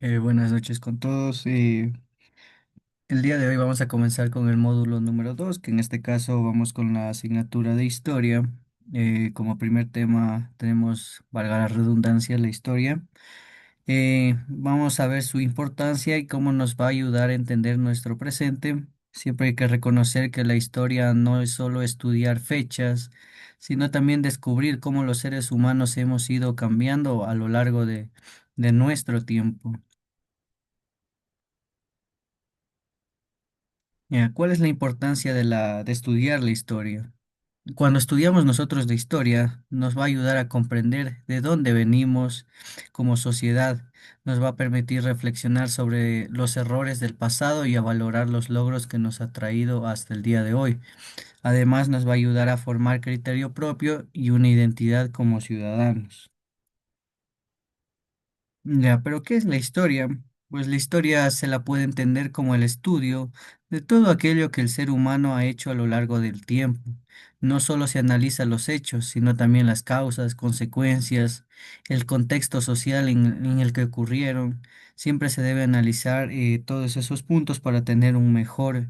Buenas noches con todos. El día de hoy vamos a comenzar con el módulo número 2, que en este caso vamos con la asignatura de historia. Como primer tema tenemos, valga la redundancia, la historia. Vamos a ver su importancia y cómo nos va a ayudar a entender nuestro presente. Siempre hay que reconocer que la historia no es solo estudiar fechas, sino también descubrir cómo los seres humanos hemos ido cambiando a lo largo de nuestro tiempo. Ya, ¿cuál es la importancia de estudiar la historia? Cuando estudiamos nosotros la historia, nos va a ayudar a comprender de dónde venimos como sociedad, nos va a permitir reflexionar sobre los errores del pasado y a valorar los logros que nos ha traído hasta el día de hoy. Además, nos va a ayudar a formar criterio propio y una identidad como ciudadanos. Ya, pero ¿qué es la historia? Pues la historia se la puede entender como el estudio de todo aquello que el ser humano ha hecho a lo largo del tiempo. No solo se analiza los hechos, sino también las causas, consecuencias, el contexto social en el que ocurrieron. Siempre se debe analizar todos esos puntos para tener un mejor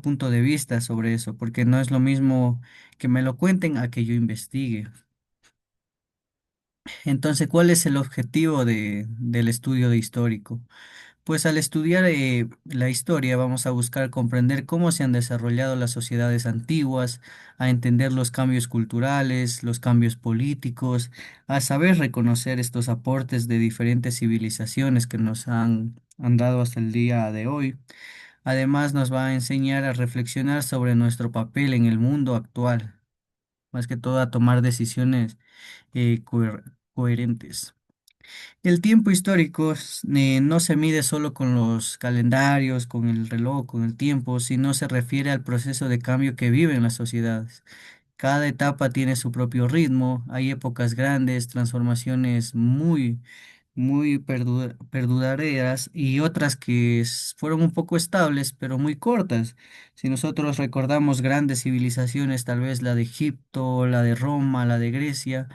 punto de vista sobre eso, porque no es lo mismo que me lo cuenten a que yo investigue. Entonces, ¿cuál es el objetivo del estudio de histórico? Pues al estudiar la historia vamos a buscar comprender cómo se han desarrollado las sociedades antiguas, a entender los cambios culturales, los cambios políticos, a saber reconocer estos aportes de diferentes civilizaciones que han dado hasta el día de hoy. Además, nos va a enseñar a reflexionar sobre nuestro papel en el mundo actual, más que todo a tomar decisiones coherentes. El tiempo histórico no se mide solo con los calendarios, con el reloj, con el tiempo, sino se refiere al proceso de cambio que viven las sociedades. Cada etapa tiene su propio ritmo, hay épocas grandes, transformaciones muy perduraderas y otras que fueron un poco estables, pero muy cortas. Si nosotros recordamos grandes civilizaciones, tal vez la de Egipto, la de Roma, la de Grecia,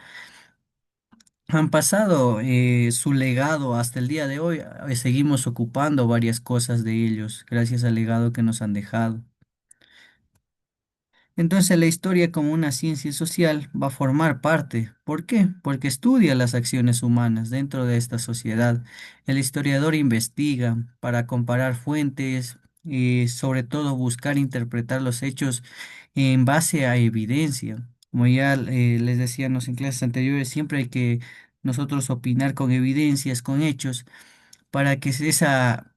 han pasado su legado hasta el día de hoy. Seguimos ocupando varias cosas de ellos gracias al legado que nos han dejado. Entonces la historia como una ciencia social va a formar parte. ¿Por qué? Porque estudia las acciones humanas dentro de esta sociedad. El historiador investiga para comparar fuentes y sobre todo buscar interpretar los hechos en base a evidencia. Como ya les decíamos en clases anteriores, siempre hay que nosotros opinar con evidencias, con hechos, para que esa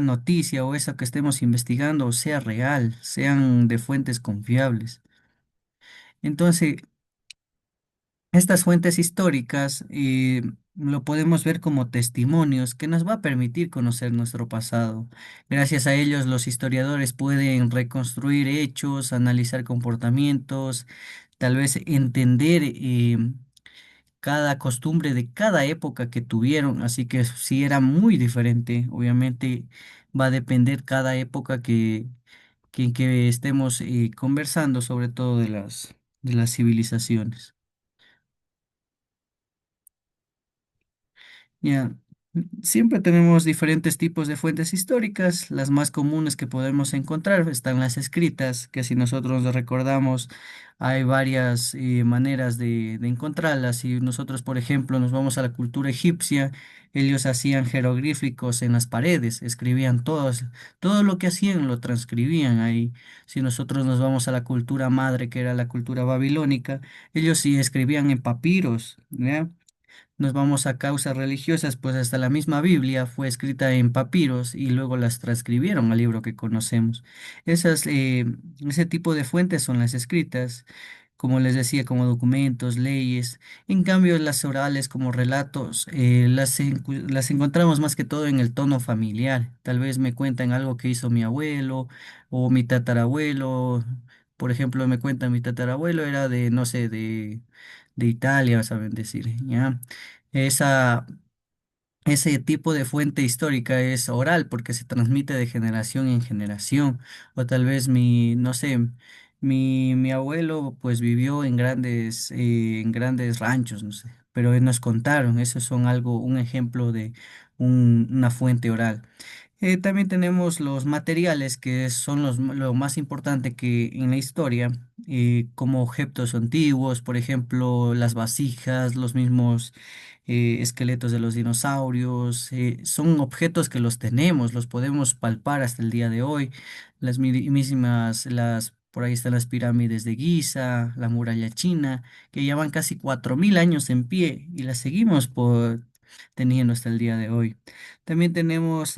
noticia o eso que estemos investigando sea real, sean de fuentes confiables. Entonces, estas fuentes históricas lo podemos ver como testimonios que nos va a permitir conocer nuestro pasado. Gracias a ellos, los historiadores pueden reconstruir hechos, analizar comportamientos, tal vez entender cada costumbre de cada época que tuvieron. Así que si era muy diferente, obviamente va a depender cada época que estemos conversando, sobre todo de las civilizaciones. Ya, siempre tenemos diferentes tipos de fuentes históricas. Las más comunes que podemos encontrar están las escritas, que si nosotros lo recordamos, hay varias maneras de encontrarlas. Si nosotros, por ejemplo, nos vamos a la cultura egipcia, ellos hacían jeroglíficos en las paredes, escribían todo lo que hacían lo transcribían ahí. Si nosotros nos vamos a la cultura madre, que era la cultura babilónica, ellos sí escribían en papiros, ¿ya? Nos vamos a causas religiosas, pues hasta la misma Biblia fue escrita en papiros y luego las transcribieron al libro que conocemos. Ese tipo de fuentes son las escritas, como les decía, como documentos, leyes. En cambio, las orales como relatos, las encontramos más que todo en el tono familiar. Tal vez me cuentan algo que hizo mi abuelo o mi tatarabuelo. Por ejemplo, me cuenta mi tatarabuelo era de, no sé, de Italia, saben decir, ¿ya? Esa, ese tipo de fuente histórica es oral porque se transmite de generación en generación. O tal vez no sé, mi abuelo pues vivió en grandes ranchos, no sé. pero nos contaron, eso son algo, un ejemplo de una fuente oral. También tenemos los materiales, que son lo más importante que en la historia, como objetos antiguos, por ejemplo, las vasijas, los mismos esqueletos de los dinosaurios. Son objetos que los tenemos, los podemos palpar hasta el día de hoy. Mismas, por ahí están las pirámides de Giza, la muralla china, que llevan casi 4000 años en pie y las seguimos teniendo hasta el día de hoy. También tenemos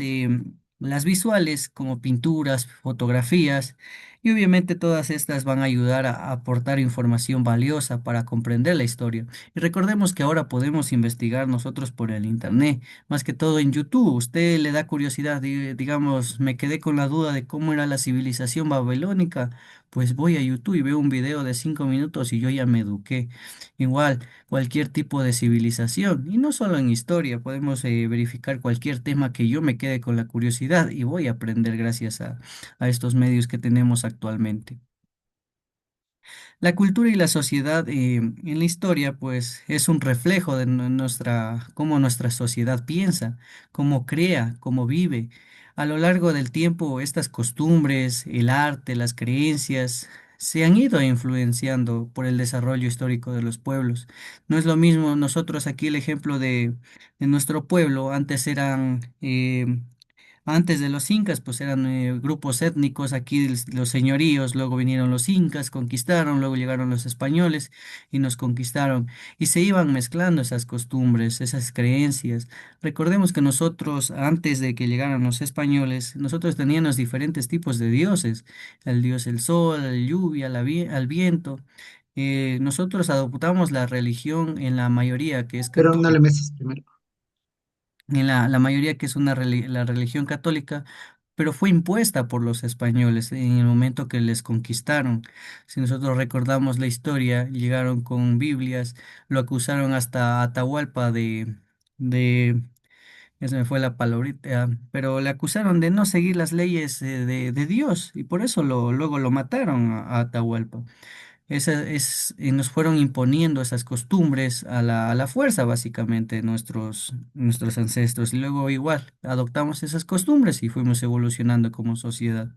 las visuales como pinturas, fotografías, y obviamente todas estas van a ayudar a aportar información valiosa para comprender la historia. Y recordemos que ahora podemos investigar nosotros por el internet, más que todo en YouTube. Usted le da curiosidad, digamos, me quedé con la duda de cómo era la civilización babilónica, pues voy a YouTube y veo un video de 5 minutos y yo ya me eduqué. Igual cualquier tipo de civilización. Y no solo en historia, podemos verificar cualquier tema que yo me quede con la curiosidad y voy a aprender gracias a estos medios que tenemos actualmente. La cultura y la sociedad en la historia, pues, es un reflejo de cómo nuestra sociedad piensa, cómo crea, cómo vive. A lo largo del tiempo, estas costumbres, el arte, las creencias, se han ido influenciando por el desarrollo histórico de los pueblos. No es lo mismo nosotros aquí el ejemplo de nuestro pueblo, antes eran antes de los incas, pues eran grupos étnicos, aquí los señoríos, luego vinieron los incas, conquistaron, luego llegaron los españoles y nos conquistaron. Y se iban mezclando esas costumbres, esas creencias. Recordemos que nosotros, antes de que llegaran los españoles, nosotros teníamos diferentes tipos de dioses. El dios el sol, la lluvia, al viento. Nosotros adoptamos la religión en la mayoría, que es Pero no le católica, metas primero. en la mayoría que es la religión católica, pero fue impuesta por los españoles en el momento que les conquistaron. Si nosotros recordamos la historia, llegaron con Biblias, lo acusaron hasta Atahualpa de, ya se me fue la palabrita, pero le acusaron de no seguir las leyes de Dios y por eso luego lo mataron a Atahualpa. Nos fueron imponiendo esas costumbres a la fuerza, básicamente, nuestros ancestros. Y luego igual, adoptamos esas costumbres y fuimos evolucionando como sociedad.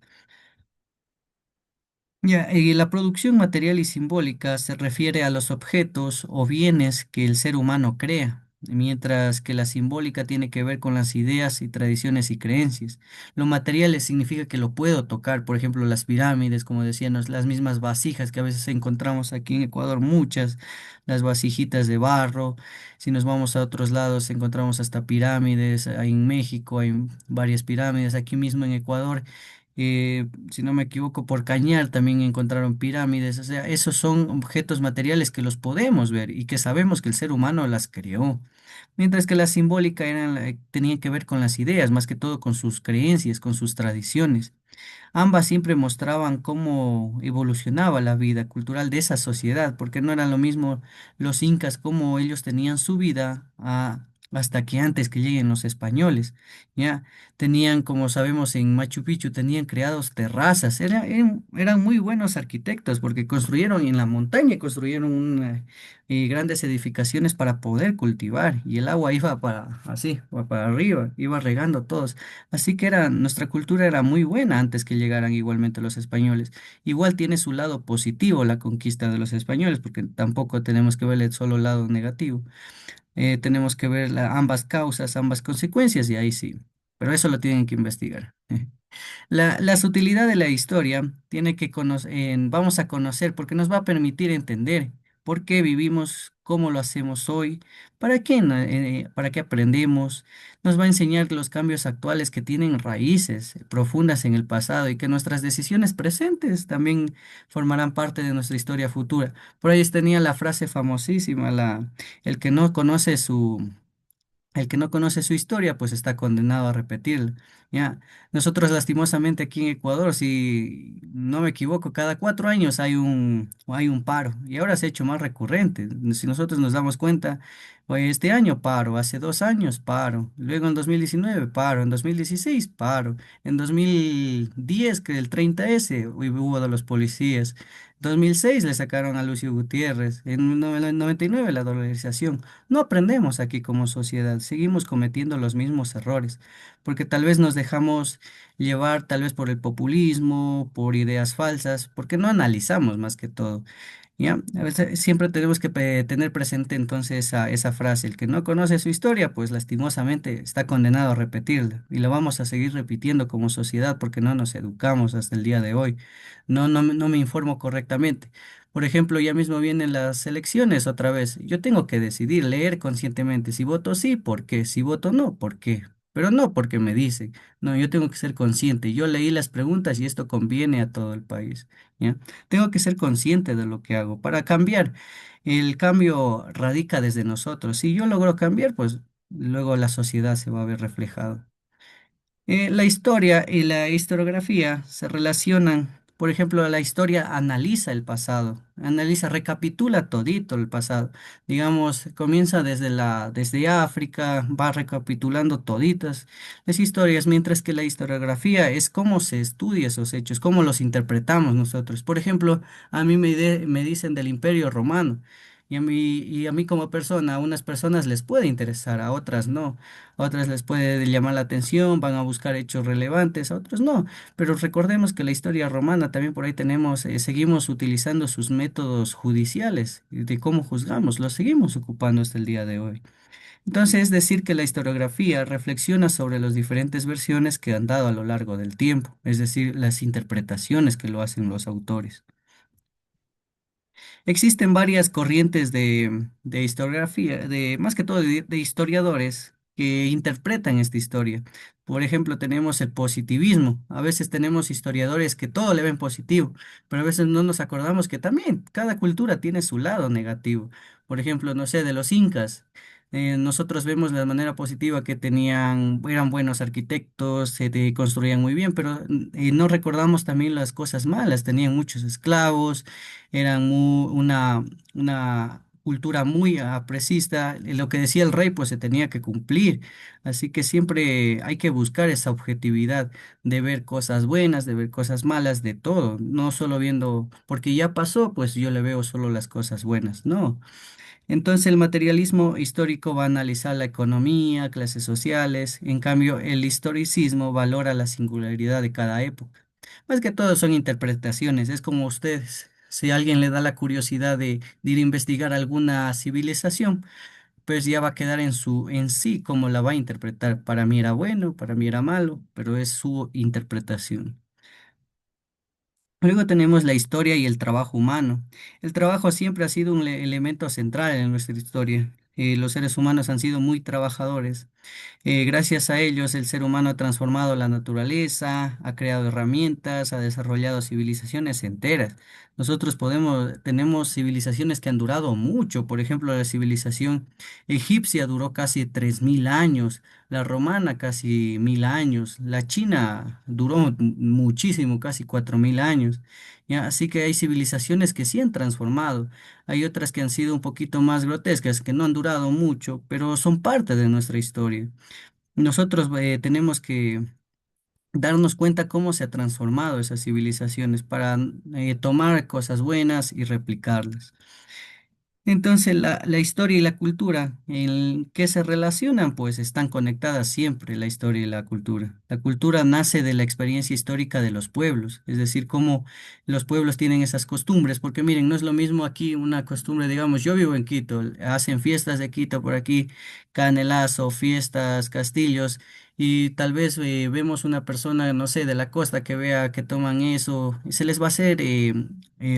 Ya, y la producción material y simbólica se refiere a los objetos o bienes que el ser humano crea, mientras que la simbólica tiene que ver con las ideas y tradiciones y creencias. Lo material significa que lo puedo tocar, por ejemplo, las pirámides, como decíamos, las mismas vasijas que a veces encontramos aquí en Ecuador, muchas, las vasijitas de barro. Si nos vamos a otros lados, encontramos hasta pirámides, en México hay varias pirámides, aquí mismo en Ecuador si no me equivoco, por Cañar también encontraron pirámides. O sea, esos son objetos materiales que los podemos ver y que sabemos que el ser humano las creó. Mientras que la simbólica tenía que ver con las ideas, más que todo con sus creencias, con sus tradiciones. Ambas siempre mostraban cómo evolucionaba la vida cultural de esa sociedad, porque no era lo mismo los incas como ellos tenían su vida hasta que antes que lleguen los españoles. Ya tenían, como sabemos en Machu Picchu, tenían creados terrazas, eran muy buenos arquitectos porque construyeron en la montaña, construyeron grandes edificaciones para poder cultivar y el agua iba para arriba, iba regando todos. Así que nuestra cultura era muy buena antes que llegaran igualmente los españoles. Igual tiene su lado positivo la conquista de los españoles, porque tampoco tenemos que verle solo el lado negativo. Tenemos que ver ambas causas, ambas consecuencias, y ahí sí. Pero eso lo tienen que investigar. La sutilidad de la historia vamos a conocer porque nos va a permitir entender por qué vivimos, cómo lo hacemos hoy, para qué aprendemos, nos va a enseñar los cambios actuales que tienen raíces profundas en el pasado y que nuestras decisiones presentes también formarán parte de nuestra historia futura. Por ahí tenía la frase famosísima, el que no conoce el que no conoce su historia, pues está condenado a repetirla. Ya, nosotros lastimosamente aquí en Ecuador, si no me equivoco, cada 4 años hay un paro y ahora se ha hecho más recurrente. Si nosotros nos damos cuenta, Hoy este año paro, hace 2 años paro, luego en 2019 paro, en 2016 paro, en 2010 que el 30S hubo de los policías, 2006 le sacaron a Lucio Gutiérrez, en el 99 la dolarización. No aprendemos aquí como sociedad, seguimos cometiendo los mismos errores, porque tal vez nos dejamos llevar tal vez por el populismo, por ideas falsas, porque no analizamos más que todo. ¿Ya? A veces siempre tenemos que tener presente entonces esa frase, el que no conoce su historia, pues lastimosamente está condenado a repetirla y lo vamos a seguir repitiendo como sociedad porque no nos educamos hasta el día de hoy. No me informo correctamente. Por ejemplo, ya mismo vienen las elecciones otra vez. Yo tengo que decidir, leer conscientemente si voto sí, ¿por qué? Si voto no, ¿por qué? Pero no porque me dicen. No, yo tengo que ser consciente. Yo leí las preguntas y esto conviene a todo el país. ¿Ya? Tengo que ser consciente de lo que hago para cambiar. El cambio radica desde nosotros. Si yo logro cambiar, pues luego la sociedad se va a ver reflejada. La historia y la historiografía se relacionan. Por ejemplo, la historia analiza el pasado, analiza, recapitula todito el pasado. Digamos, comienza desde África, va recapitulando toditas las historias, mientras que la historiografía es cómo se estudia esos hechos, cómo los interpretamos nosotros. Por ejemplo, a mí me dicen del Imperio Romano. Y a mí como persona, a unas personas les puede interesar, a otras no. A otras les puede llamar la atención, van a buscar hechos relevantes, a otros no. Pero recordemos que la historia romana también por ahí tenemos, seguimos utilizando sus métodos judiciales y de cómo juzgamos, los seguimos ocupando hasta el día de hoy. Entonces, es decir que la historiografía reflexiona sobre las diferentes versiones que han dado a lo largo del tiempo, es decir, las interpretaciones que lo hacen los autores. Existen varias corrientes de historiografía, más que todo de historiadores que interpretan esta historia. Por ejemplo, tenemos el positivismo. A veces tenemos historiadores que todo le ven positivo, pero a veces no nos acordamos que también cada cultura tiene su lado negativo. Por ejemplo, no sé, de los incas. Nosotros vemos la manera positiva que eran buenos arquitectos, construían muy bien, pero no recordamos también las cosas malas. Tenían muchos esclavos, eran una cultura muy apresista. Lo que decía el rey, pues se tenía que cumplir. Así que siempre hay que buscar esa objetividad de ver cosas buenas, de ver cosas malas, de todo. No solo viendo, porque ya pasó, pues yo le veo solo las cosas buenas. No. Entonces el materialismo histórico va a analizar la economía, clases sociales. En cambio, el historicismo valora la singularidad de cada época. Más que todo son interpretaciones, es como ustedes. Si alguien le da la curiosidad de ir a investigar alguna civilización, pues ya va a quedar en sí cómo la va a interpretar. Para mí era bueno, para mí era malo, pero es su interpretación. Luego tenemos la historia y el trabajo humano. El trabajo siempre ha sido un elemento central en nuestra historia. Los seres humanos han sido muy trabajadores. Gracias a ellos, el ser humano ha transformado la naturaleza, ha creado herramientas, ha desarrollado civilizaciones enteras. Tenemos civilizaciones que han durado mucho. Por ejemplo, la civilización egipcia duró casi 3000 años, la romana casi 1000 años, la china duró muchísimo, casi 4000 años. ¿Ya? Así que hay civilizaciones que sí han transformado. Hay otras que han sido un poquito más grotescas, que no han durado mucho, pero son parte de nuestra historia. Nosotros tenemos que darnos cuenta cómo se ha transformado esas civilizaciones para tomar cosas buenas y replicarlas. Entonces, la historia y la cultura, ¿en qué se relacionan? Pues están conectadas siempre la historia y la cultura. La cultura nace de la experiencia histórica de los pueblos, es decir, cómo los pueblos tienen esas costumbres, porque miren, no es lo mismo aquí una costumbre, digamos, yo vivo en Quito, hacen fiestas de Quito por aquí, canelazo, fiestas, castillos, y tal vez vemos una persona, no sé, de la costa que vea que toman eso, y se les va a hacer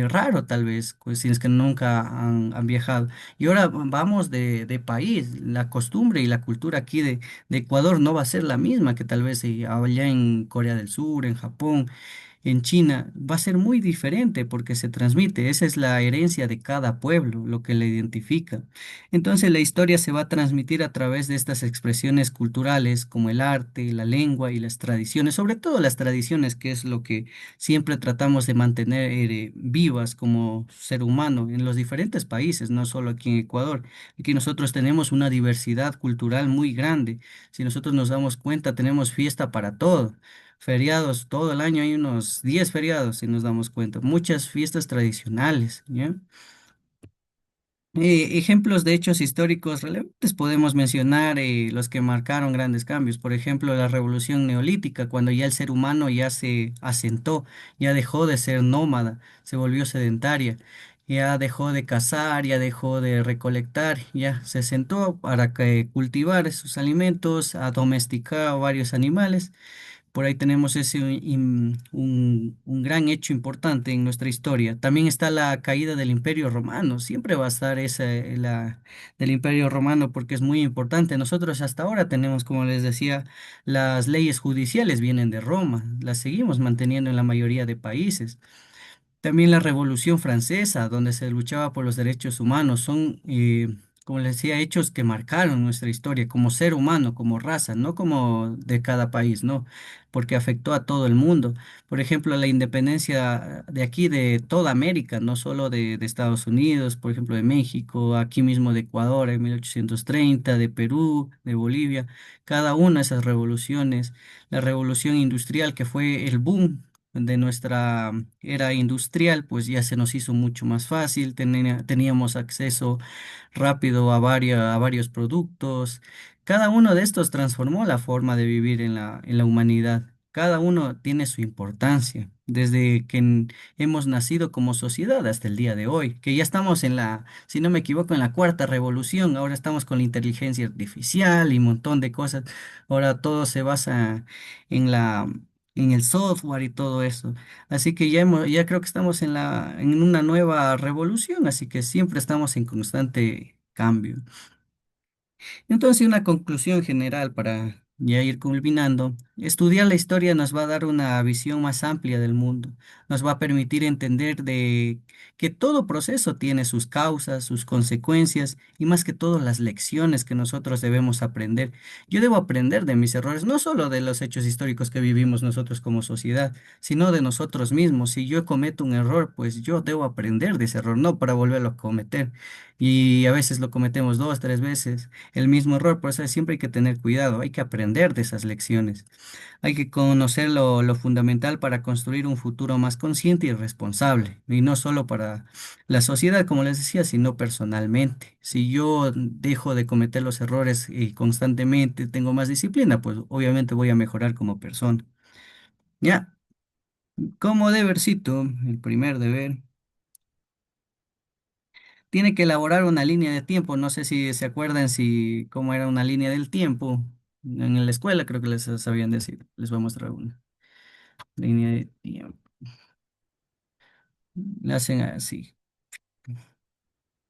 raro tal vez, pues si es que nunca han viajado. Y ahora vamos de país, la costumbre y la cultura aquí de Ecuador no va a ser la misma que tal vez allá en Corea del Sur, en Japón. en China, va a ser muy diferente porque se transmite. Esa es la herencia de cada pueblo, lo que le identifica. Entonces la historia se va a transmitir a través de estas expresiones culturales como el arte, la lengua y las tradiciones, sobre todo las tradiciones, que es lo que siempre tratamos de mantener vivas como ser humano en los diferentes países, no solo aquí en Ecuador. Aquí nosotros tenemos una diversidad cultural muy grande. Si nosotros nos damos cuenta, tenemos fiesta para todo. Feriados, todo el año hay unos 10 feriados, si nos damos cuenta. Muchas fiestas tradicionales, ¿ya? Ejemplos de hechos históricos relevantes podemos mencionar los que marcaron grandes cambios. Por ejemplo, la revolución neolítica, cuando ya el ser humano ya se asentó, ya dejó de ser nómada, se volvió sedentaria, ya dejó de cazar, ya dejó de recolectar, ya se sentó para cultivar sus alimentos, a domesticar varios animales. Por ahí tenemos ese un gran hecho importante en nuestra historia. También está la caída del Imperio Romano. Siempre va a estar esa, la del Imperio Romano porque es muy importante. Nosotros hasta ahora tenemos, como les decía, las leyes judiciales vienen de Roma. Las seguimos manteniendo en la mayoría de países. También la Revolución Francesa, donde se luchaba por los derechos humanos, son, como les decía, hechos que marcaron nuestra historia como ser humano, como raza, no como de cada país, no, porque afectó a todo el mundo. Por ejemplo, la independencia de aquí, de toda América, no solo de Estados Unidos, por ejemplo, de México, aquí mismo de Ecuador en 1830, de Perú, de Bolivia, cada una de esas revoluciones, la revolución industrial que fue el boom de nuestra era industrial, pues ya se nos hizo mucho más fácil, teníamos acceso rápido a varios productos. Cada uno de estos transformó la forma de vivir en la humanidad. Cada uno tiene su importancia, desde que hemos nacido como sociedad hasta el día de hoy, que ya estamos en la, si no me equivoco, en la cuarta revolución. Ahora estamos con la inteligencia artificial y un montón de cosas. Ahora todo se basa en en el software y todo eso. Así que ya creo que estamos en una nueva revolución, así que siempre estamos en constante cambio. Entonces, una conclusión general para ya ir culminando. Estudiar la historia nos va a dar una visión más amplia del mundo. Nos va a permitir entender de que todo proceso tiene sus causas, sus consecuencias y más que todo las lecciones que nosotros debemos aprender. Yo debo aprender de mis errores, no solo de los hechos históricos que vivimos nosotros como sociedad, sino de nosotros mismos. Si yo cometo un error, pues yo debo aprender de ese error, no para volverlo a cometer. Y a veces lo cometemos dos, tres veces el mismo error. Por eso siempre hay que tener cuidado, hay que aprender de esas lecciones, hay que conocer lo fundamental para construir un futuro más consciente y responsable, y no solo para la sociedad, como les decía, sino personalmente. Si yo dejo de cometer los errores y constantemente tengo más disciplina, pues obviamente voy a mejorar como persona. Ya, como debercito, el primer deber. Tiene que elaborar una línea de tiempo. No sé si se acuerdan si cómo era una línea del tiempo. En la escuela creo que les sabían decir. Les voy a mostrar una línea de tiempo. La hacen así.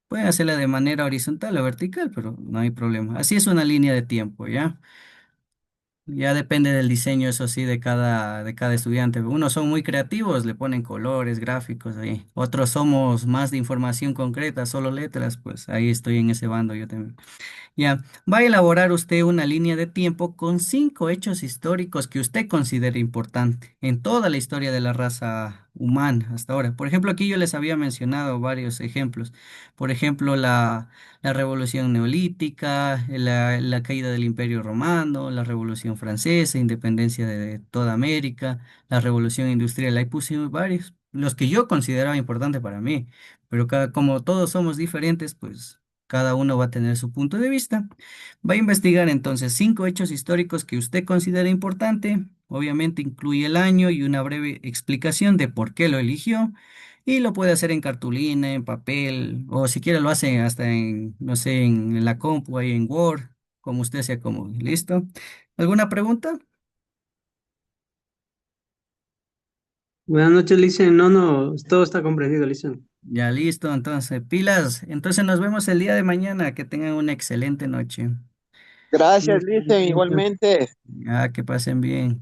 Pueden hacerla de manera horizontal o vertical, pero no hay problema. Así es una línea de tiempo, ¿ya? Ya depende del diseño, eso sí, de cada estudiante. Unos son muy creativos, le ponen colores, gráficos ahí. Otros somos más de información concreta, solo letras, pues ahí estoy en ese bando yo también. Ya, va a elaborar usted una línea de tiempo con 5 hechos históricos que usted considere importante en toda la historia de la raza humana hasta ahora. Por ejemplo, aquí yo les había mencionado varios ejemplos. Por ejemplo, la Revolución Neolítica, la caída del Imperio Romano, la Revolución Francesa, independencia de toda América, la Revolución Industrial. Ahí puse varios, los que yo consideraba importantes para mí. Pero como todos somos diferentes, pues cada uno va a tener su punto de vista. Va a investigar entonces 5 hechos históricos que usted considera importante. Obviamente incluye el año y una breve explicación de por qué lo eligió. Y lo puede hacer en cartulina, en papel, o si quiere lo hace hasta en, no sé, en la compu, ahí en Word, como usted sea cómodo. ¿Listo? ¿Alguna pregunta? Buenas noches, Licen. No, no, todo está comprendido, Licen. Ya listo, entonces, pilas. Entonces nos vemos el día de mañana. Que tengan una excelente noche. Gracias, Listo, Licen, listo. igualmente. Ya, que pasen bien.